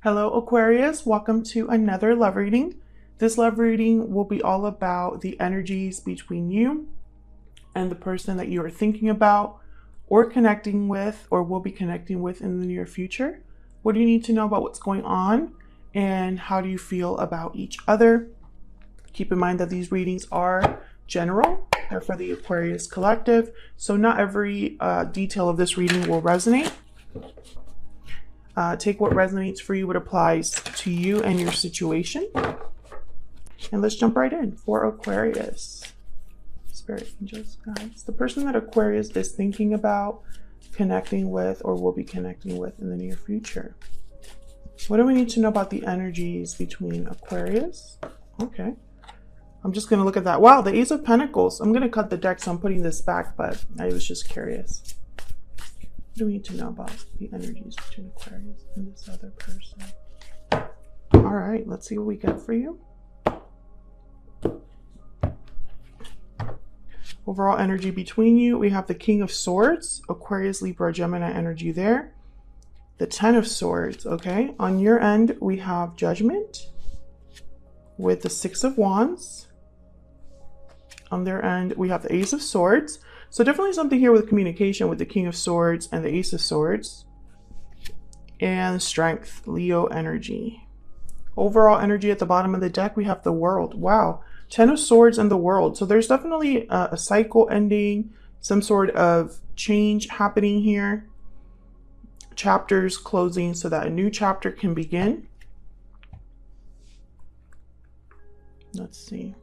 Hello Aquarius, welcome to another love reading. This love reading will be all about the energies between you and the person that you are thinking about or connecting with or will be connecting with in the near future. What do you need to know about what's going on and how do you feel about each other? Keep in mind that these readings are general. They're for the Aquarius collective, so not every detail of this reading will resonate. Take what resonates for you, what applies to you and your situation. And let's jump right in for Aquarius. Spirit angels, guys. The person that Aquarius is thinking about, connecting with, or will be connecting with in the near future. What do we need to know about the energies between Aquarius? Okay. I'm just going to look at that. Wow, the Ace of Pentacles. I'm going to cut the deck, so I'm putting this back, but I was just curious. What do we need to know about the energies between Aquarius and this other person? All right, let's see what we get for you. Overall energy between you, we have the King of Swords, Aquarius, Libra, Gemini energy there. The Ten of Swords, okay? On your end, we have Judgment with the Six of Wands. On their end, we have the Ace of Swords. So definitely something here with communication with the King of Swords and the Ace of Swords. And Strength, Leo energy. Overall energy at the bottom of the deck, we have the World. Wow. Ten of Swords and the World. So there's definitely a cycle ending, some sort of change happening here. Chapters closing so that a new chapter can begin. Let's see.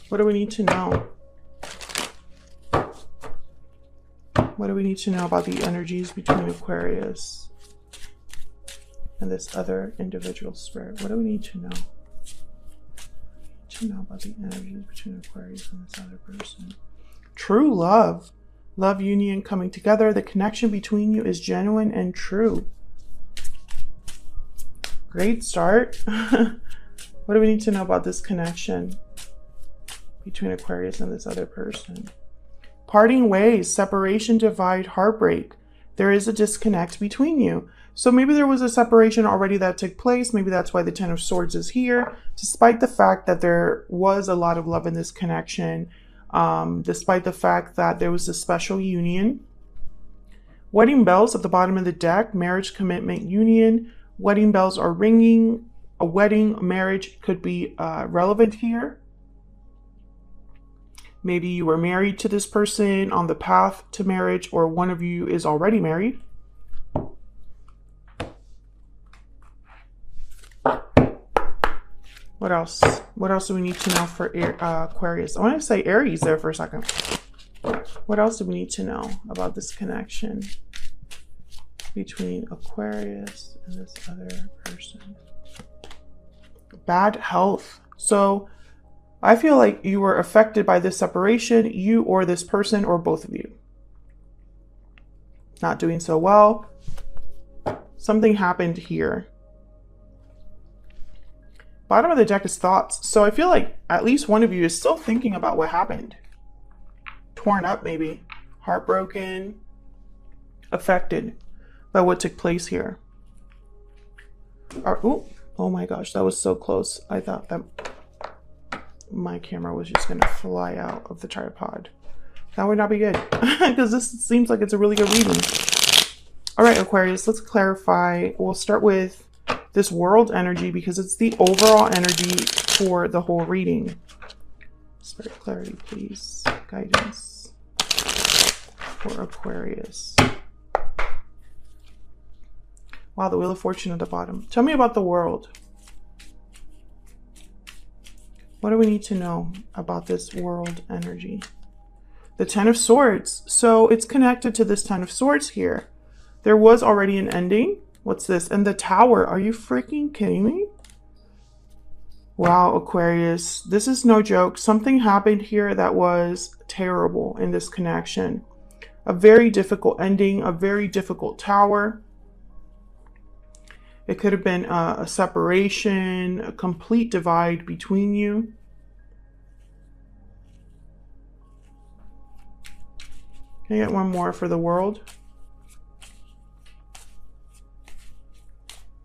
What do we need to know? What do we need to know about the energies between Aquarius and this other individual spirit? What do we need to know? About the energies between Aquarius and this other person. True love. Love union coming together. The connection between you is genuine and true. Great start. What do we need to know about this connection between Aquarius and this other person? Parting ways, separation, divide, heartbreak. There is a disconnect between you. So maybe there was a separation already that took place. Maybe that's why the Ten of Swords is here, despite the fact that there was a lot of love in this connection, despite the fact that there was a special union. Wedding bells at the bottom of the deck, marriage, commitment, union. Wedding bells are ringing. A wedding, marriage could be relevant here. Maybe you were married to this person, on the path to marriage, or one of you is already married. What else? What else do we need to know for Aquarius? I want to say Aries there for a second. What else do we need to know about this connection between Aquarius and this other person? Bad health. So I feel like you were affected by this separation, you or this person or both of you. Not doing so well. Something happened here. Bottom of the deck is thoughts. So I feel like at least one of you is still thinking about what happened. Torn up maybe. Heartbroken. Affected by what took place here. Oh my gosh, that was so close. I thought that my camera was just going to fly out of the tripod. That would not be good because this seems like it's a really good reading. All right, Aquarius, let's clarify. We'll start with this World energy because it's the overall energy for the whole reading. Spirit clarity, please. Guidance for Aquarius. Wow, the Wheel of Fortune at the bottom. Tell me about the World. What do we need to know about this World energy? The Ten of Swords. So it's connected to this Ten of Swords here. There was already an ending. What's this? And the Tower. Are you freaking kidding me? Wow, Aquarius. This is no joke. Something happened here that was terrible in this connection. A very difficult ending. A very difficult tower. It could have been a separation, a complete divide between you. Can I get one more for the World?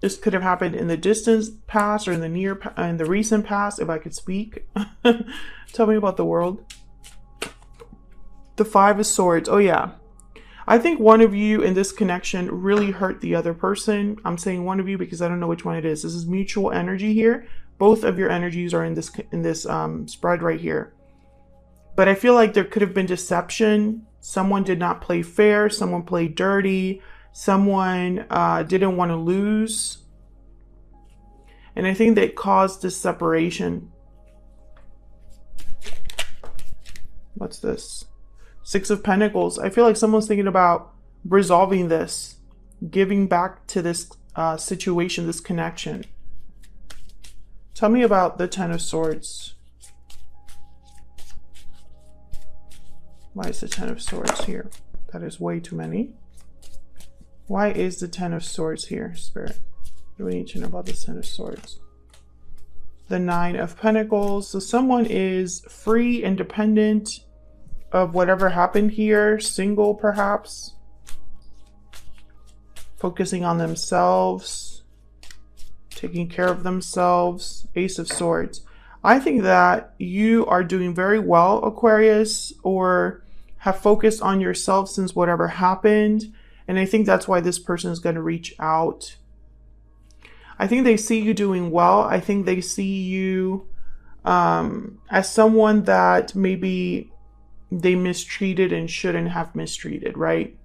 This could have happened in the distant past or in the recent past, if I could speak. Tell me about the world. The Five of Swords. Oh yeah. I think one of you in this connection really hurt the other person. I'm saying one of you because I don't know which one it is. This is mutual energy here. Both of your energies are in this spread right here. But I feel like there could have been deception. Someone did not play fair. Someone played dirty. Someone didn't want to lose. And I think that caused this separation. What's this? Six of Pentacles. I feel like someone's thinking about resolving this, giving back to this situation, this connection. Tell me about the Ten of Swords. Why is the Ten of Swords here? That is way too many. Why is the Ten of Swords here, Spirit? What do we need to know about the Ten of Swords? The Nine of Pentacles. So someone is free, independent of whatever happened here, single perhaps, focusing on themselves, taking care of themselves. Ace of Swords. I think that you are doing very well, Aquarius, or have focused on yourself since whatever happened. And I think that's why this person is going to reach out. I think they see you doing well. I think they see you as someone that maybe they mistreated and shouldn't have mistreated, right?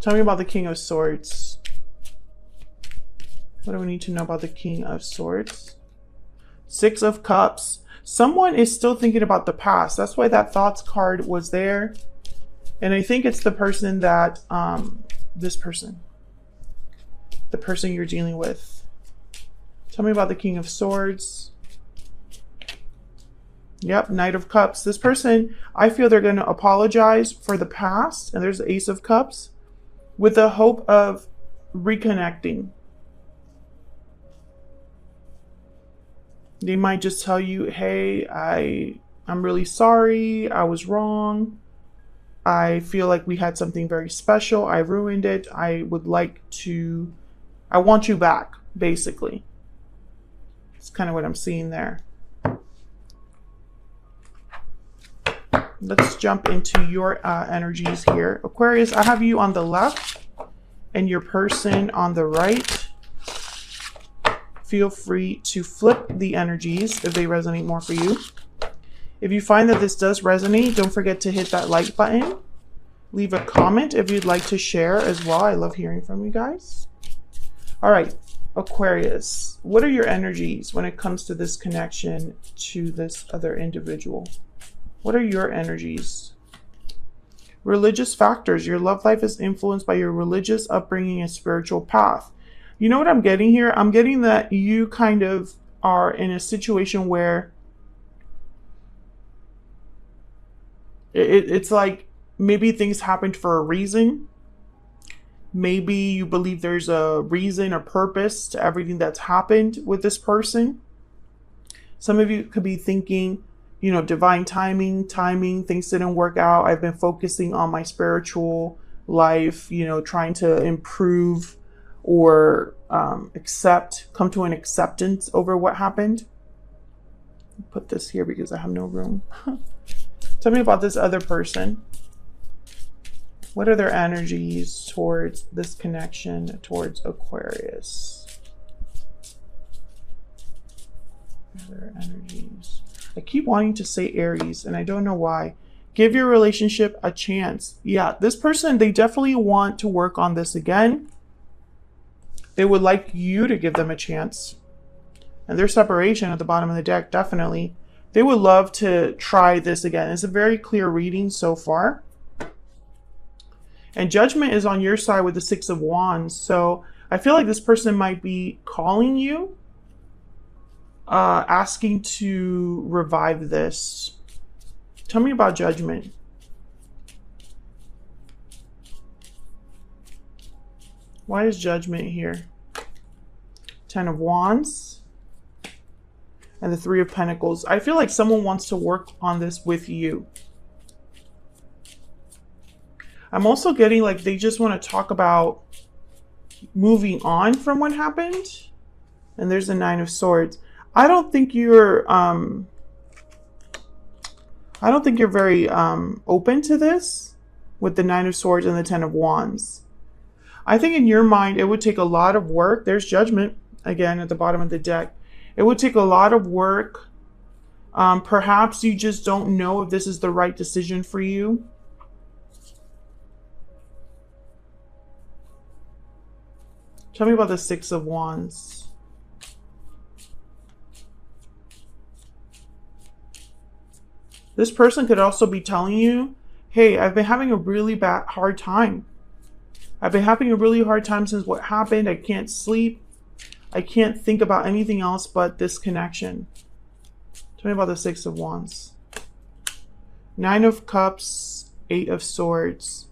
Tell me about the King of Swords. What do we need to know about the King of Swords? Six of Cups. Someone is still thinking about the past. That's why that thoughts card was there. And I think it's the person that, this person. The person you're dealing with. Tell me about the King of Swords. Yep, Knight of Cups. This person, I feel they're going to apologize for the past. And there's the Ace of Cups. With the hope of reconnecting. They might just tell you, hey, I'm really sorry. I was wrong. I feel like we had something very special. I ruined it. I want you back, basically. It's kind of what I'm seeing there. Let's jump into your energies here. Aquarius, I have you on the left and your person on the right. Feel free to flip the energies if they resonate more for you. If you find that this does resonate, don't forget to hit that like button. Leave a comment if you'd like to share as well. I love hearing from you guys. All right, Aquarius, what are your energies when it comes to this connection to this other individual? What are your energies? Religious factors. Your love life is influenced by your religious upbringing and spiritual path. You know what I'm getting here? I'm getting that you kind of are in a situation where it's like maybe things happened for a reason. Maybe you believe there's a reason or purpose to everything that's happened with this person. Some of you could be thinking, you know, divine timing, things didn't work out. I've been focusing on my spiritual life, you know, trying to improve or come to an acceptance over what happened. Put this here because I have no room. Tell me about this other person. What are their energies towards this connection towards Aquarius? Their energies. I keep wanting to say Aries and I don't know why. Give your relationship a chance. Yeah, this person, they definitely want to work on this again. They would like you to give them a chance. And their separation at the bottom of the deck, definitely. They would love to try this again. It's a very clear reading so far. And Judgment is on your side with the Six of Wands. So I feel like this person might be calling you, asking to revive this. Tell me about Judgment. Why is Judgment here? Ten of Wands and the Three of Pentacles. I feel like someone wants to work on this with you. I'm also getting like they just want to talk about moving on from what happened. And there's the Nine of Swords. I don't think you're very open to this with the Nine of Swords and the Ten of Wands. I think in your mind it would take a lot of work. There's Judgment again at the bottom of the deck. It would take a lot of work. Perhaps you just don't know if this is the right decision for you. Tell me about the Six of Wands. This person could also be telling you, hey, I've been having a really hard time. I've been having a really hard time since what happened. I can't sleep. I can't think about anything else but this connection. Tell me about the Six of Wands. Nine of Cups, Eight of Swords.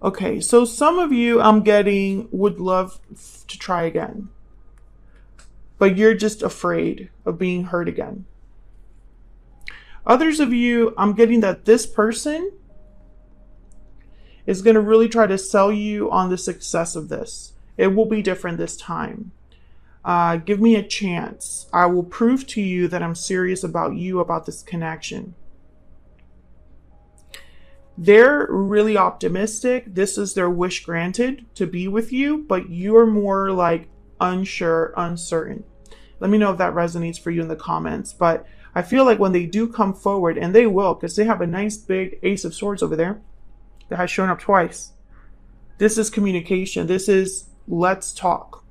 Okay, so some of you I'm getting would love to try again. But you're just afraid of being hurt again. Others of you, I'm getting that this person is going to really try to sell you on the success of this. It will be different this time. Give me a chance. I will prove to you that I'm serious about you, about this connection. They're really optimistic. This is their wish granted to be with you, but you're more like unsure, uncertain. Let me know if that resonates for you in the comments. But I feel like when they do come forward, and they will, because they have a nice big Ace of Swords over there that has shown up twice. This is communication. This is let's talk.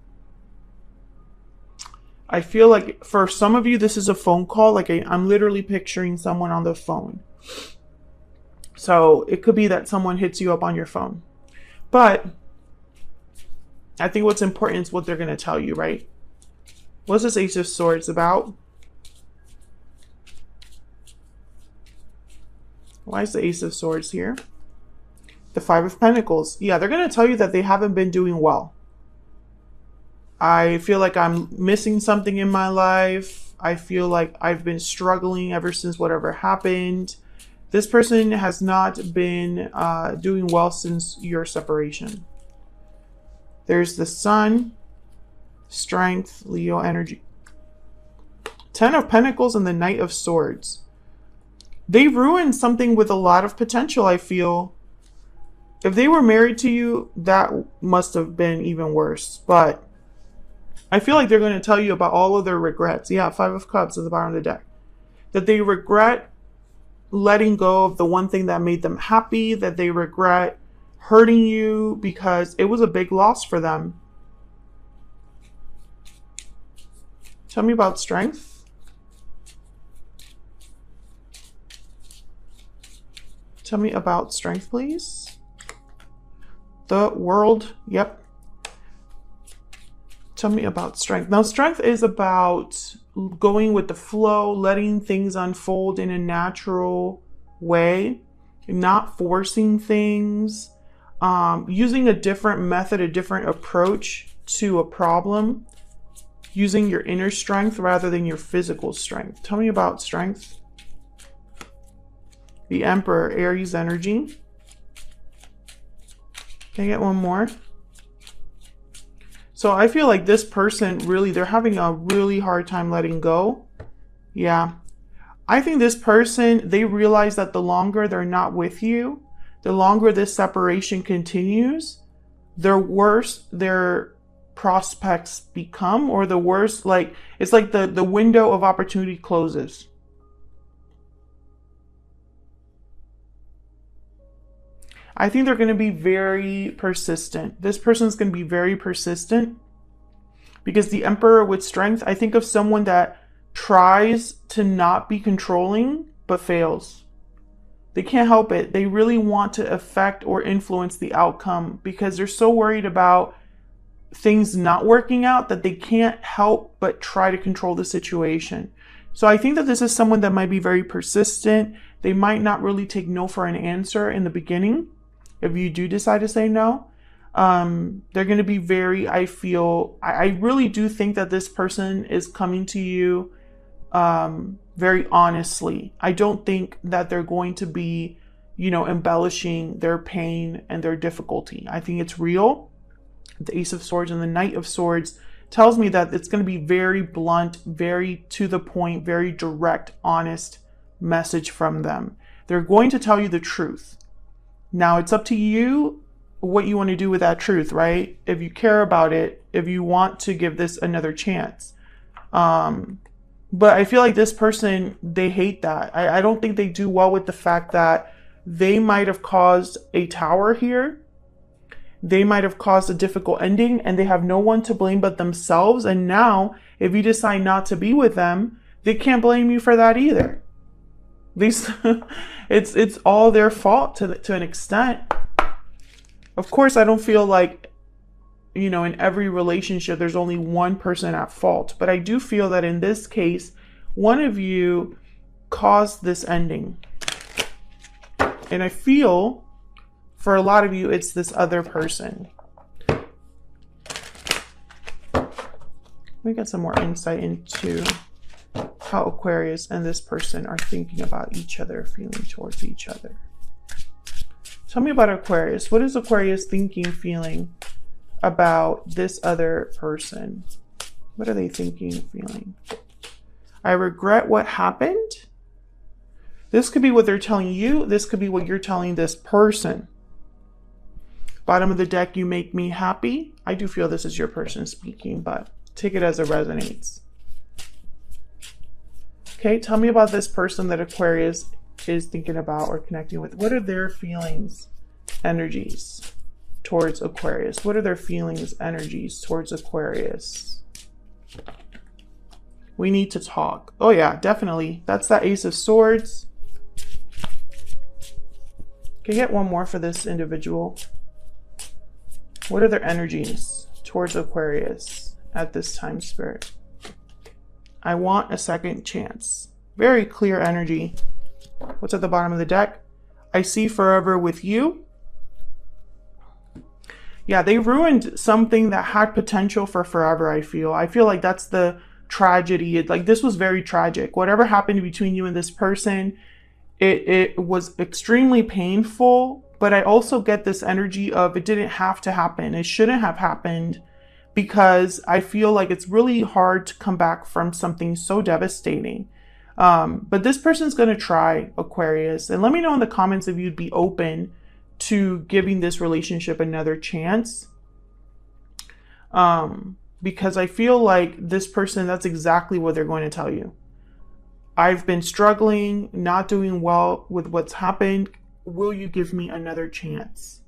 I feel like for some of you, this is a phone call. Like I'm literally picturing someone on the phone. So it could be that someone hits you up on your phone. But I think what's important is what they're going to tell you, right? What's this Ace of Swords about? Why is the Ace of Swords here? The Five of Pentacles. Yeah, they're going to tell you that they haven't been doing well. I feel like I'm missing something in my life. I feel like I've been struggling ever since whatever happened. This person has not been doing well since your separation. There's the Sun, Strength, Leo energy. Ten of Pentacles and the Knight of Swords. They ruined something with a lot of potential, I feel. If they were married to you, that must have been even worse. But I feel like they're going to tell you about all of their regrets. Yeah, Five of Cups at the bottom of the deck. That they regret letting go of the one thing that made them happy, that they regret hurting you because it was a big loss for them. Tell me about Strength. Tell me about Strength, please. The World. Yep. Tell me about Strength. Now, Strength is about going with the flow, letting things unfold in a natural way, not forcing things, using a different method, a different approach to a problem, using your inner strength rather than your physical strength. Tell me about Strength. The Emperor, Aries energy. Can I get one more? So I feel like this person really, they're having a really hard time letting go. Yeah. I think this person, they realize that the longer they're not with you, the longer this separation continues, the worse their prospects become, or the worse, like, it's like the window of opportunity closes. I think they're going to be very persistent. This person's going to be very persistent because the Emperor with Strength, I think of someone that tries to not be controlling but fails. They can't help it. They really want to affect or influence the outcome because they're so worried about things not working out that they can't help but try to control the situation. So I think that this is someone that might be very persistent. They might not really take no for an answer in the beginning. If you do decide to say no, they're going to be very, I really do think that this person is coming to you very honestly. I don't think that they're going to be you know, embellishing their pain and their difficulty. I think it's real. The Ace of Swords and the Knight of Swords tells me that it's going to be very blunt, very to the point, very direct, honest message from them. They're going to tell you the truth. Now, it's up to you what you want to do with that truth, right? If you care about it, if you want to give this another chance. But I feel like this person, they hate that. I don't think they do well with the fact that they might have caused a tower here. They might have caused a difficult ending and they have no one to blame but themselves. And now, if you decide not to be with them, they can't blame you for that either. It's all their fault to an extent. Of course, I don't feel like, you know, in every relationship, there's only one person at fault. But I do feel that in this case, one of you caused this ending. And I feel for a lot of you, it's this other person. Let me get some more insight into how Aquarius and this person are thinking about each other, feeling towards each other. Tell me about Aquarius. What is Aquarius thinking, feeling about this other person? What are they thinking, feeling? I regret what happened. This could be what they're telling you. This could be what you're telling this person. Bottom of the deck, you make me happy. I do feel this is your person speaking, but take it as it resonates. Okay, tell me about this person that Aquarius is thinking about or connecting with. What are their feelings, energies towards Aquarius? What are their feelings, energies towards Aquarius? We need to talk. Oh yeah, definitely. That's that Ace of Swords. Can I get one more for this individual? What are their energies towards Aquarius at this time, Spirit? I want a second chance. Very clear energy. What's at the bottom of the deck? I see forever with you. Yeah, they ruined something that had potential for forever, I feel. I feel like that's the tragedy. Like, this was very tragic. Whatever happened between you and this person, it was extremely painful. But I also get this energy of it didn't have to happen. It shouldn't have happened, because I feel like it's really hard to come back from something so devastating. But this person's going to try, Aquarius. And let me know in the comments if you'd be open to giving this relationship another chance. Because I feel like this person, that's exactly what they're going to tell you. I've been struggling, not doing well with what's happened. Will you give me another chance?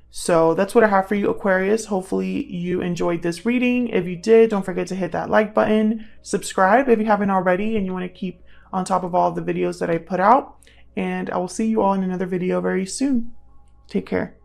So that's what I have for you, Aquarius. Hopefully you enjoyed this reading. If you did, don't forget to hit that like button, subscribe if you haven't already and you want to keep on top of all the videos that I put out. And I will see you all in another video very soon. Take care.